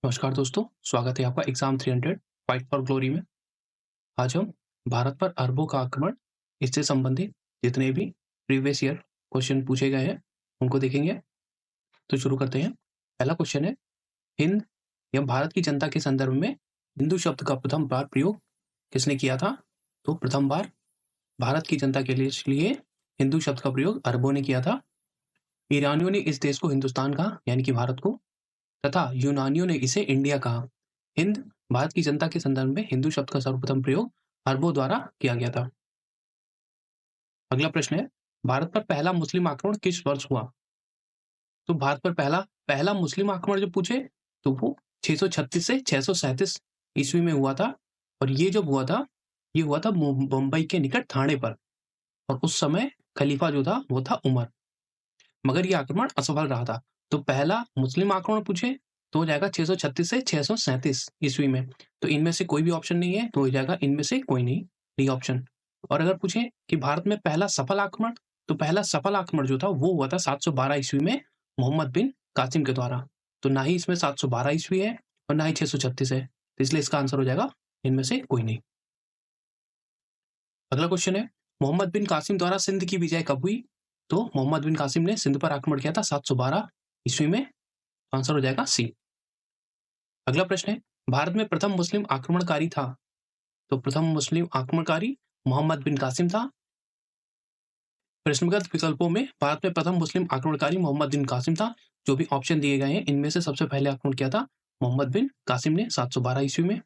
नमस्कार दोस्तों, स्वागत है आपका एग्जाम 300 फाइट फॉर ग्लोरी में। आज हम भारत पर अरबों का आक्रमण, इससे संबंधित जितने भी प्रीवियस ईयर क्वेश्चन पूछे गए हैं उनको देखेंगे। तो शुरू करते हैं। पहला क्वेश्चन है, हिंद या भारत की जनता के संदर्भ में हिंदू शब्द का प्रथम बार प्रयोग किसने किया था? तो प्रथम बार भारत की जनता के लिए हिंदू शब्द का प्रयोग अरबों ने किया था। ईरानियों ने इस देश को हिंदुस्तान कहा, यानी कि भारत को, तथा यूनानियों ने इसे इंडिया कहा। हिंद भारत की जनता के संदर्भ में हिंदू शब्द का सर्वप्रथम प्रयोग अरबों द्वारा किया गया था। अगला प्रश्न है, भारत पर पहला मुस्लिम आक्रमण किस वर्ष हुआ? तो भारत पर पहला पहला मुस्लिम आक्रमण जो पूछे तो वो 636 से 637 ईस्वी में हुआ था। और ये जब हुआ था, ये हुआ था मुंबई के निकट थाने पर। और उस समय खलीफा जो था वो था उमर। मगर ये आक्रमण असफल रहा था। तो पहला मुस्लिम आक्रमण पूछे तो हो जाएगा 636 से 637 ईस्वी में। तो इनमें से कोई भी ऑप्शन नहीं है, तो हो जाएगा इनमें से कोई नहीं, डी ऑप्शन। और अगर पूछे कि भारत में पहला सफल आक्रमण, तो पहला सफल आक्रमण जो था वो हुआ था 712 ईस्वी में मोहम्मद बिन कासिम के द्वारा। तो ना ही इसमें 712 ईस्वी है और ना ही 636 है, तो इसलिए इसका आंसर हो जाएगा इनमें से कोई नहीं। अगला क्वेश्चन है, मोहम्मद बिन कासिम द्वारा सिंध की विजय कब हुई? तो मोहम्मद बिन कासिम ने सिंध पर आक्रमण किया था 712 ईस्वी में। आंसर हो जाएगा सी। अगला प्रश्न है, भारत में प्रथम मुस्लिम आक्रमणकारी था? तो प्रथम मुस्लिम आक्रमणकारी मोहम्मद बिन कासिम था। प्रश्नगत विकल्पों में भारत में प्रथम मुस्लिम आक्रमणकारी मोहम्मद बिन कासिम था। जो भी ऑप्शन दिए गए हैं इनमें से सबसे पहले आक्रमण किया था मोहम्मद बिन कासिम ने 712 ईस्वी में।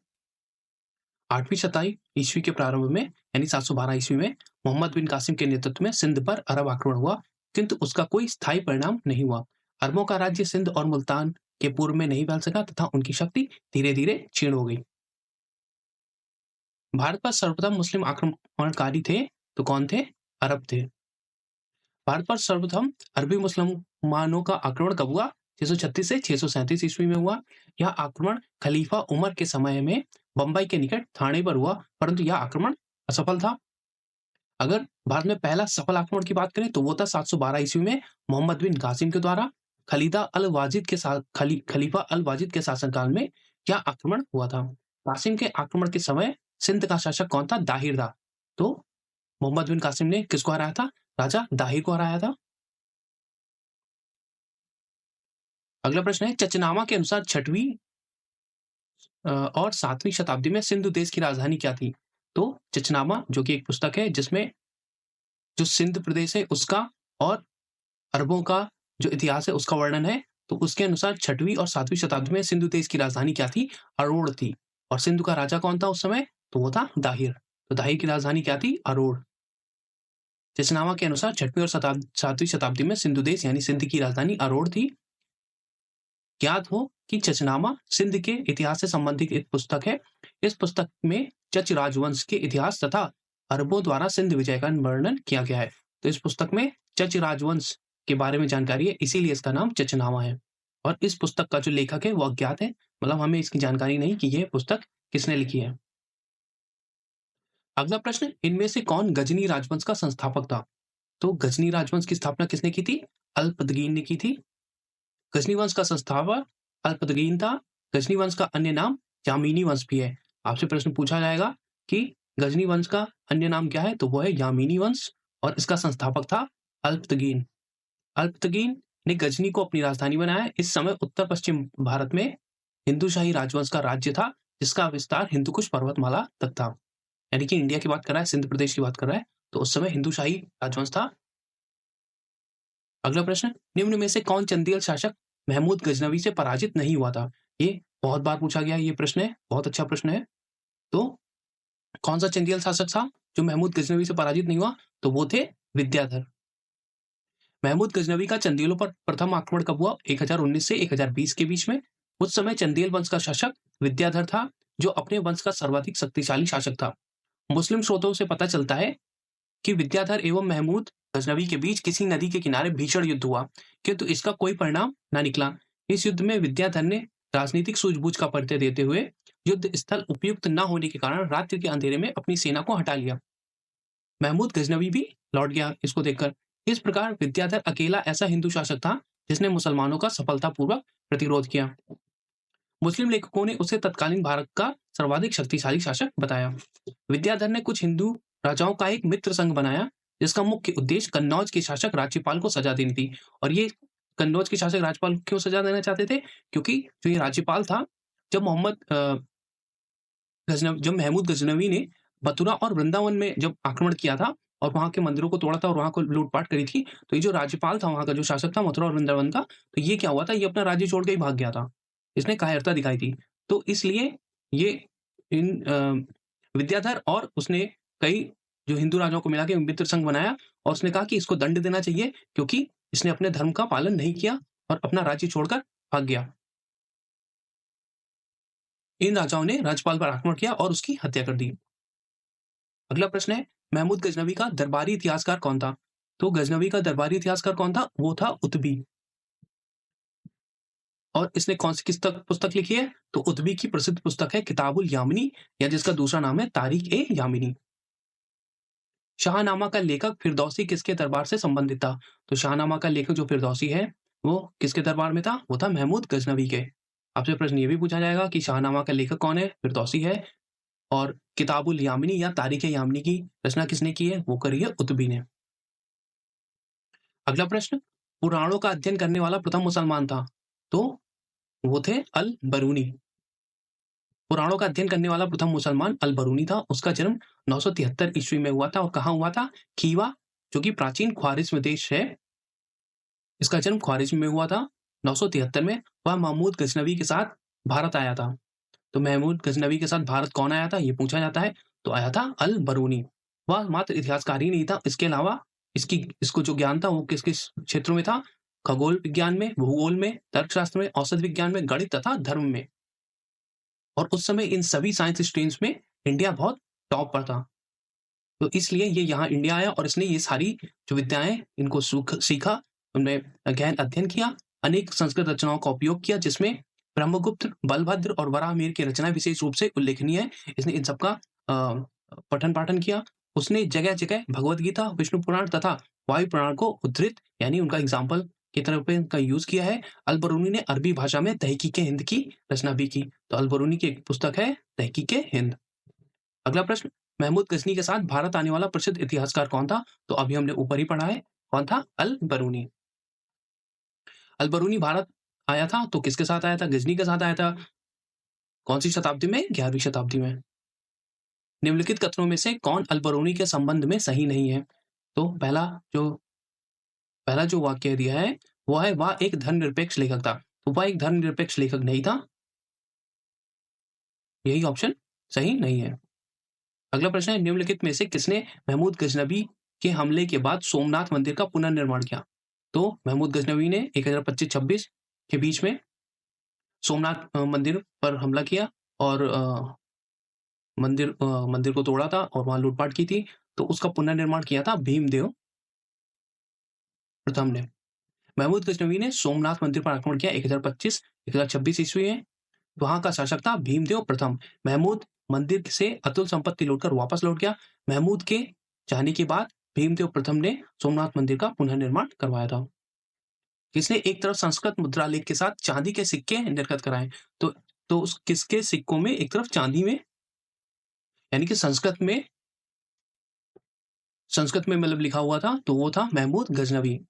8वीं शताब्दी ईस्वी के प्रारंभ में, यानी 712 ईस्वी में, मोहम्मद बिन कासिम के नेतृत्व में सिंध पर अरब आक्रमण हुआ, किंतु उसका कोई स्थायी परिणाम नहीं हुआ। अरबों का राज्य सिंध और मुल्तान के पूर्व में नहीं फैल सका तथा उनकी शक्ति धीरे धीरे क्षीण हो गई। भारत पर सर्वप्रथम मुस्लिम आक्रमणकारी थे तो कौन थे? अरब थे। भारत पर सर्वप्रथम अरबी मुसलमानों का आक्रमण कब हुआ? 636 से 637 ईस्वी में हुआ। यह आक्रमण खलीफा उमर के समय में बंबई के निकट थाने पर हुआ, परंतु यह आक्रमण असफल था। अगर भारत में पहला सफल आक्रमण की बात करें तो वो था 712 ईस्वी में मोहम्मद बिन कासिम के द्वारा खलीफा अल वाजिद के शासनकाल में यह आक्रमण हुआ था। कासिम के आक्रमण के समय सिंध का शासक कौन था? दाहिर था। तो मोहम्मद बिन कासिम ने किसको हराया था? राजा दाहिर को हराया था। अगला प्रश्न है, चचनामा के अनुसार 6वीं और 7वीं शताब्दी में सिंधु देश की राजधानी क्या थी? तो चचनामा जो कि एक पुस्तक है जिसमें जो सिंध प्रदेश है उसका और अरबों का जो इतिहास है उसका वर्णन है। तो उसके अनुसार 6वीं और 7वीं शताब्दी में सिंधु देश की राजधानी क्या थी? अरोड़ थी। और सिंधु का राजा कौन था उस समय? तो वो था दाहिर। तो दाहिर की राजधानी क्या थी? अरोड़। चचनामा के अनुसार 6वीं और 7वीं शताब्दी में सिंधु देश यानी सिंध की राजधानी अरोड़ थी। याद हो कि चचनामा सिंध के इतिहास से संबंधित एक पुस्तक है। इस पुस्तक में चच राजवंश के इतिहास तथा अरबों द्वारा सिंध विजय का वर्णन किया गया है। तो इस पुस्तक में चच राजवंश के बारे में जानकारी है, इसीलिए इसका नाम चचनामा है। और इस पुस्तक का जो लेखक है वो अज्ञात है, मतलब हमें इसकी जानकारी नहीं कि यह पुस्तक किसने लिखी है। अगला प्रश्न, इनमें से कौन गजनी राजवंश का संस्थापक था? तो गजनी राजवंश की स्थापना किसने की थी? अल्पतगीन ने की थी। गजनी वंश का संस्थापक अल्पतगीन था। गजनी वंश का अन्य नाम यामीनी वंश भी है। आपसे प्रश्न पूछा जाएगा कि गजनी वंश का अन्य नाम क्या है, तो वो है यामीनी वंश और इसका संस्थापक था अल्पतगीन। अल्पतगीन ने गजनी को अपनी राजधानी बनाया। इस समय उत्तर पश्चिम भारत में हिंदूशाही राजवंश का राज्य था, जिसका विस्तार हिंदुकुश पर्वतमाला तक था। यानी कि इंडिया की बात कर रहा है, सिंध प्रदेश की बात कर रहा है, तो उस समय हिंदूशाही राजवंश था। अगला प्रश्न, निम्न में से कौन चंदेल शासक महमूद गजनवी से पराजित नहीं हुआ था? ये बहुत बार पूछा गया ये प्रश्न है, बहुत अच्छा प्रश्न है। तो कौन सा चंदेल शासक था जो महमूद गजनवी से पराजित नहीं हुआ? तो वो थे विद्याधर। महमूद गजनवी का चंदेलों पर प्रथम आक्रमण कब हुआ? 1019 से 1020 के बीच में। उस समय चंदेल वंश का शासक विद्याधर था, जो अपने वंश का सर्वाधिक शक्तिशाली शासक था। मुस्लिम स्रोतों से पता चलता है कि विद्याधर एवं महमूद गजनवी के बीच किसी नदी के किनारे भीषण युद्ध हुआ, किंतु इसका कोई परिणाम न निकला। इस युद्ध में विद्याधर ने राजनीतिक सूझबूझ का परिचय देते हुए युद्ध स्थल उपयुक्त न होने के कारण रात्रि के अंधेरे में अपनी सेना को हटा लिया। महमूद गजनवी भी लौट गया इसको देखकर। इस प्रकार विद्याधर अकेला ऐसा हिंदू शासक था जिसने मुसलमानों का सफलतापूर्वक प्रतिरोध किया। मुस्लिम लेखकों ने उसे तत्कालीन भारत का सर्वाधिक शक्तिशाली शासक बताया। विद्याधर ने कुछ हिंदू राजाओं का एक मित्र संघ बनाया, जिसका मुख्य उद्देश्य कन्नौज के शासक राज्यपाल को सजा देनी थी। और ये कन्नौज के शासक राज्यपाल को क्यों सजा देना चाहते थे? क्योंकि जो ये राज्यपाल था, जब महमूद गजनवी ने मथुरा और वृंदावन में जब आक्रमण किया था और वहां के मंदिरों को तोड़ा था और वहां को लूटपाट करी थी, तो ये जो राज्यपाल था, वहां का जो शासक था मथुरा और वृंदावन का, तो ये क्या हुआ था, ये अपना राज्य छोड़ के ही भाग गया था। इसने कायरता दिखाई थी। तो इसलिए ये इन विद्याधर और उसने कई जो हिंदू राजाओं को मिला के मित्र संघ बनाया और उसने कहा कि इसको दंड देना चाहिए क्योंकि इसने अपने धर्म का पालन नहीं किया और अपना राज्य छोड़कर भाग गया। इन राजाओं ने राज्यपाल पर आक्रमण किया और उसकी हत्या कर दी। अगला प्रश्न है, महमूद गजनवी का दरबारी इतिहासकार कौन था? तो गजनवी का दरबारी इतिहासकार कौन था? वो था उतबी। और इसने कौन सी पुस्तक लिखी है? तो उतबी की प्रसिद्ध पुस्तक है किताबुल यामिनी, या जिसका दूसरा नाम है तारीख ए यामिनी। शाहनामा का लेखक फिरदौसी किसके दरबार से संबंधित था? तो शाहनामा का लेखक जो फिरदौसी है, वो किसके दरबार में था? वो था महमूद गजनवी के। आपसे प्रश्न ये भी पूछा जाएगा कि शाहनामा का लेखक कौन है? फिरदौसी है। और किताबुल यामिनी या तारीख ए यामिनी की रचना किसने की है? वो करी है उतबी ने। अगला प्रश्न, पुराणों का अध्ययन करने वाला प्रथम मुसलमान था? तो वो थे अल बरूनी। पुराणों का अध्ययन करने वाला प्रथम मुसलमान अल बरूनी था। उसका जन्म 973 ईस्वी में हुआ था और कहाँ हुआ था? खीवा, जो कि प्राचीन ख्वारिज्म देश है, इसका जन्म ख्वारिज्म में हुआ था 973 में। वह महमूद गजनवी के साथ भारत आया था। तो महमूद गजनवी के साथ भारत कौन आया था, ये पूछा जाता है। तो आया था अल बरूनी। वह मात्र इतिहासकार ही नहीं था, इसके अलावा इसको जो ज्ञान था वो किस किस क्षेत्रों में था? खगोल विज्ञान में, भूगोल में, तर्कशास्त्र में, औसत विज्ञान में, गणित तथा धर्म में। और उस समय इन सभी साइंस स्ट्रीम्स में इंडिया बहुत टॉप पर था। तो इसलिए ये यहाँ इंडिया आया और इसने ये सारी जो विद्याएं इनको सीखा, उनमें गहन अध्ययन किया, अनेक संस्कृत रचनाओं का उपयोग किया, जिसमें ब्रह्मगुप्त, बलभद्र और वराहमिहिर की रचना विशेष रूप से उल्लेखनीय है। इसने इन सबका पठन पाठन किया। उसने जगह जगह भगवत गीता, विष्णु पुराण तथा वायु पुराण को उद्धृत, यानी उनका एग्जाम्पल की तरह पे इनका यूज किया है। अल बरूनी ने अरबी भाषा में तहकीके हिंद की रचना भी की। तो अल बरूनी की एक पुस्तक है तहकीके हिंद। अगला प्रश्न, महमूद गजनी के साथ भारत आने वाला प्रसिद्ध इतिहासकार कौन था? तो अभी हमने ऊपर ही पढ़ा है, कौन था? अल बरूनी। अल बरूनी भारत आया था तो किसके साथ आया था? गजनी के साथ आया था। कौन सी शताब्दी में? 11वीं शताब्दी में। निम्नलिखित कथनों में से कौन अल बरूनी के संबंध में सही नहीं है? तो पहला जो वाक्य दिया है वो है, वह एक धर्मनिरपेक्ष लेखक था। तो वह एक धर्मनिरपेक्ष लेखक नहीं था, यही ऑप्शन सही नहीं है। अगला प्रश्न है, निम्नलिखित में से किसने महमूद गजनवी के हमले के बाद सोमनाथ मंदिर का पुनर्निर्माण किया? तो महमूद गजनवी ने 1025-26 के बीच में सोमनाथ मंदिर पर हमला किया और मंदिर को तोड़ा था और वहां लूटपाट की थी। तो उसका पुनर्निर्माण किया था भीमदेव प्रथम ने। महमूद गजनवी ने सोमनाथ मंदिर पर आक्रमण किया 1025-1026 ईस्वी में। वहां का शासक था भीमदेव प्रथम। महमूद मंदिर से अतुल संपत्ति लूटकर वापस लौट गया। महमूद के जाने के बाद भीमदेव प्रथम ने सोमनाथ मंदिर का पुनर्निर्माण करवाया था। किसने एक तरफ संस्कृत मुद्रा लेख के साथ चांदी के सिक्के निर्गत कराए? तो उस किसके सिक्कों में एक तरफ चांदी में, यानी कि संस्कृत में मतलब लिखा हुआ था, तो वो था महमूद गजनवी।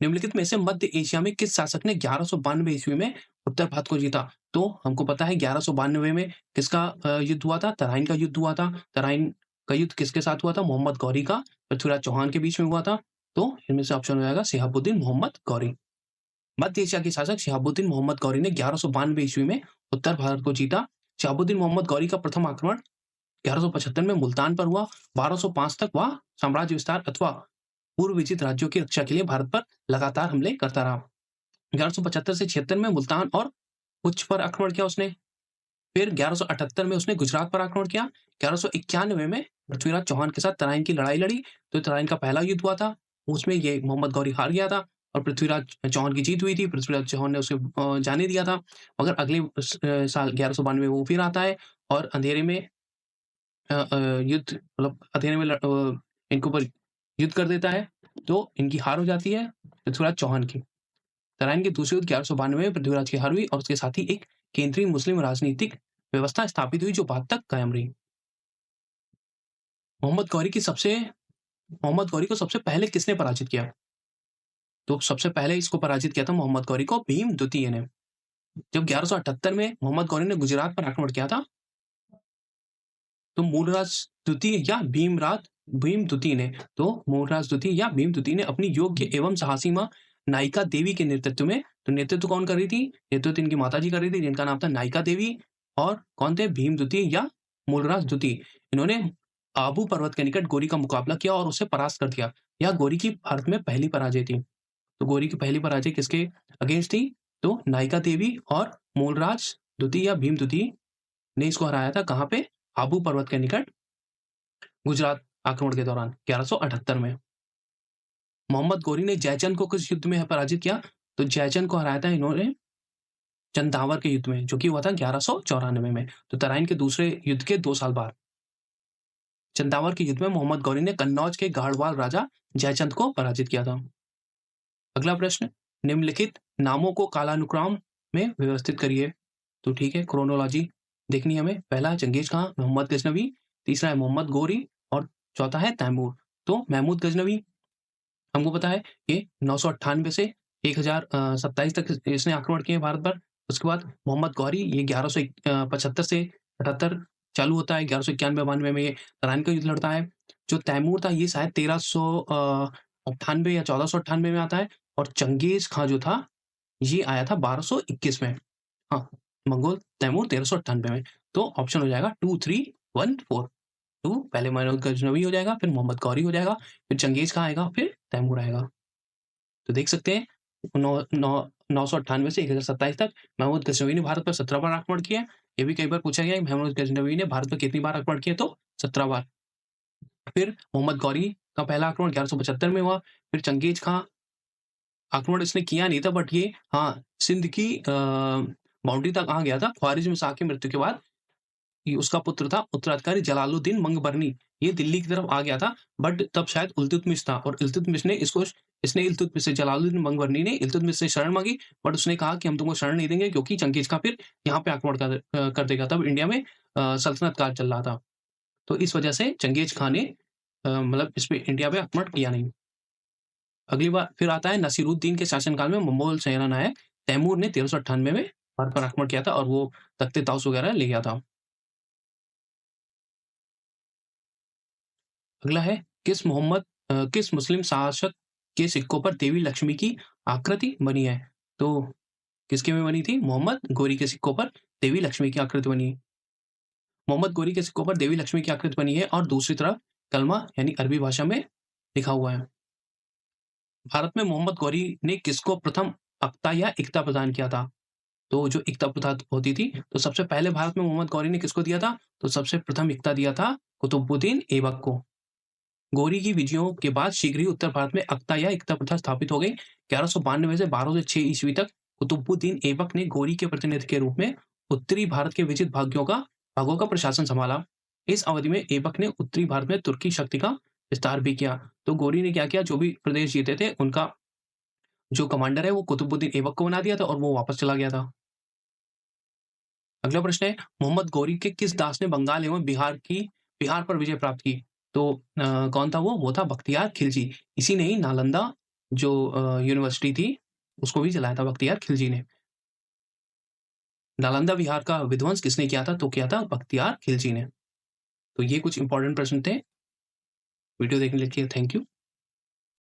निम्नलिखित में से मध्य एशिया में किस शासक ने 1192 ईस्वी में उत्तर भारत को जीता? तो हमको पता है 1192 में किसका युद्ध हुआ था? तराइन का युद्ध हुआ था। तराइन का युद्ध किसके साथ हुआ था? मोहम्मद गौरी का पृथ्वीराज चौहान के बीच में हुआ था। तो इनमें से ऑप्शन हो जाएगा शिहाबुद्दीन मोहम्मद गौरी। मध्य एशिया के शासक शिहाबुद्दीन मोहम्मद गौरी ने 1192 ईस्वी में उत्तर भारत को जीता। शिहाबुद्दीन मोहम्मद गौरी का प्रथम आक्रमण 1175 में मुल्तान पर हुआ। 1205 तक वह साम्राज्य विस्तार अथवा पूर्व विजित राज्यों की रक्षा के लिए भारत पर लगातार हमले करता रहा। 1175 से 76 में मुल्तान और उच्च पर आक्रमण किया उसने। फिर 1178 में उसने गुजरात पर आक्रमण किया। 1191 में पृथ्वीराज चौहान के साथ तराइन की लड़ाई लड़ी। तो तराइन का पहला युद्ध हुआ था, उसमें ये मोहम्मद गौरी हार गया था और पृथ्वीराज चौहान की जीत हुई थी। पृथ्वीराज चौहान ने उसे जाने दिया था, मगर अगले साल 1192 वो फिर आता है और अंधेरे में युद्ध मतलब अंधेरे में इनके ऊपर युद्ध कर देता है। तो इनकी हार हो जाती है पृथ्वीराज चौहान की। तराइन के दूसरे युद्ध 1192 में पृथ्वीराज की हार हुई और उसके साथ ही एक केंद्रीय मुस्लिम राजनीतिक व्यवस्था स्थापित हुई जो बाद तक कायम रही। मोहम्मद गौरी को सबसे पहले किसने पराजित किया? तो सबसे पहले इसको पराजित किया था मोहम्मद गौरी को भीम द्वितीय ने। जब 1178 में मोहम्मद गौरी ने गुजरात पर आक्रमण किया था, तो मूलराज द्वितीय या भीम द्वितीय ने अपनी योग्य एवं साहसी मां नायिका देवी के नेतृत्व में, तो नेतृत्व कौन कर रही थी? नेतृत्व इनकी माताजी कर रही थी जिनका नाम था नायिका देवी, और कौन थे? भीम द्वितीय या मूलराज द्वितीय। इन्होंने आबू पर्वत के निकट गोरी का मुकाबला किया और उसे परास्त कर दिया। यह गोरी की भारत में पहली पराजय थी। तो गोरी की पहली पराजय किसके अगेंस्ट थी? तो नायिका देवी और मूलराज द्वितीय या भीम द्वितीय ने इसको हराया था। कहां पे? आबू पर्वत के निकट गुजरात आक्रमण के दौरान 1178 में। मोहम्मद गौरी ने जयचंद को किस युद्ध में पराजित किया? तो जयचंद को हराया था इन्होंने चंदावर के युद्ध में, जो कि हुआ था 1194 में। तो तराइन के दूसरे युद्ध के 2 साल बाद चंदावर के युद्ध में मोहम्मद गौरी ने कन्नौज के गाढ़वाल राजा जयचंद को पराजित किया था। अगला प्रश्न, निम्नलिखित नामों को कालानुक्रम में व्यवस्थित करिए। तो ठीक है, क्रोनोलॉजी देखनी है हमें। पहला चंगेज खां, मोहम्मद गजनवी, तीसरा है मोहम्मद गौरी और चौथा है तैमूर। तो महमूद गजनवी हमको पता है कि 998 से 1027 तक इसने आक्रमण किए भारत पर। उसके बाद मोहम्मद गौरी ये 1175 से 78 चालू होता है, 1191-92 में ये तराइन का युद्ध लड़ता है। जो तैमूर था ये शायद 1398 या 1498 में आता है, और चंगेज खां जो था ये आया था 1221 में। हाँ, मंगोल तैमूर 1398 में। तो ऑप्शन हो जाएगा 2, 3, 1, 4। तो पहले महमूद गजनवी हो जाएगा, फिर मोहम्मद गौरी हो जाएगा, फिर चंगेज खां आएगा, फिर तैमूर आएगा। तो देख सकते हैं 998 से 1027 तक महमूद गजनवी ने भारत पर 17 बार आक्रमण किया। ये भी कई बार पूछा गया है महमूद गजनवी ने भारत पर कितनी बार आक्रमण किया? तो 17 बार। फिर मोहम्मद गौरी का पहला आक्रमण 1175 में हुआ। फिर चंगेज खां आक्रमण इसने किया नहीं था, बट ये सिंध की बाउंड्री तक आ गया था। ख्वारिज्म शाह की मृत्यु के बाद ये उसका पुत्र था उत्तराधिकारी जलालुद्दीन मंगबरनी, ये दिल्ली की तरफ आ गया था, बट तब शायद इल्तुतमिश था, और इल्तुतमिश ने इल्तुतमिश से जलालुद्दीन मंगबरनी ने इल्तुतमिश से शरण मांगी, बट उसने कहा कि हम तुमको शरण नहीं देंगे क्योंकि चंगेज खां फिर यहाँ पे आक्रमण कर देगा। तब इंडिया में सल्तनत काल चल रहा था, तो इस वजह से चंगेज खां ने मतलब इस पे इंडिया पे आक्रमण किया नहीं। अगली बार फिर आता है नसीरुद्दीन के शासनकाल में मंगोल सेनानायक तैमूर ने 1398 में भारत पर आक्रमण किया था और वो तख्ते ताउस वगैरह ले गया था। अगला है किस मुस्लिम शासक के सिक्कों पर देवी लक्ष्मी की आकृति बनी है? तो किसके में बनी थी? मोहम्मद गौरी के सिक्कों पर देवी लक्ष्मी की आकृति बनी है। मोहम्मद गौरी के सिक्कों पर देवी लक्ष्मी की आकृति बनी है और दूसरी तरफ कलमा यानी अरबी भाषा में लिखा हुआ है। भारत में मोहम्मद गौरी ने किसको प्रथम अक्ता या इक्ता प्रदान किया था? तो जो इक्ता प्रथा होती थी, तो सबसे पहले भारत में मोहम्मद गौरी ने किसको दिया था? तो सबसे प्रथम इक्ता दिया था कुतुबुद्दीन ऐबक को। गौरी की विजयों के बाद शीघ्र ही उत्तर भारत में अक्ता या इक्ता प्रथा स्थापित हो गई। 1192 से 1206 ईस्वी तक कुतुबुद्दीन ऐबक ने गौरी के प्रतिनिधि के रूप में उत्तरी भारत के विजित भागों का प्रशासन संभाला। इस अवधि में ऐबक ने उत्तरी भारत में तुर्की शक्ति का विस्तार भी किया। तो गौरी ने क्या किया? जो भी प्रदेश जीते थे उनका जो कमांडर है वो कुतुबुद्दीन ऐबक को बना दिया था और वो वापस चला गया था। अगला प्रश्न है, मोहम्मद गौरी के किस दास ने बंगाल एवं बिहार पर विजय प्राप्त की? तो कौन था वो? था बख्तियार खिलजी। इसी ने ही नालंदा जो यूनिवर्सिटी थी उसको भी चलाया था बख्तियार खिलजी ने। नालंदा विहार का विध्वंस किसने किया था? तो किया था बख्तियार खिलजी ने। तो ये कुछ इंपॉर्टेंट प्रश्न थे। वीडियो देखने के लिए थैंक यू।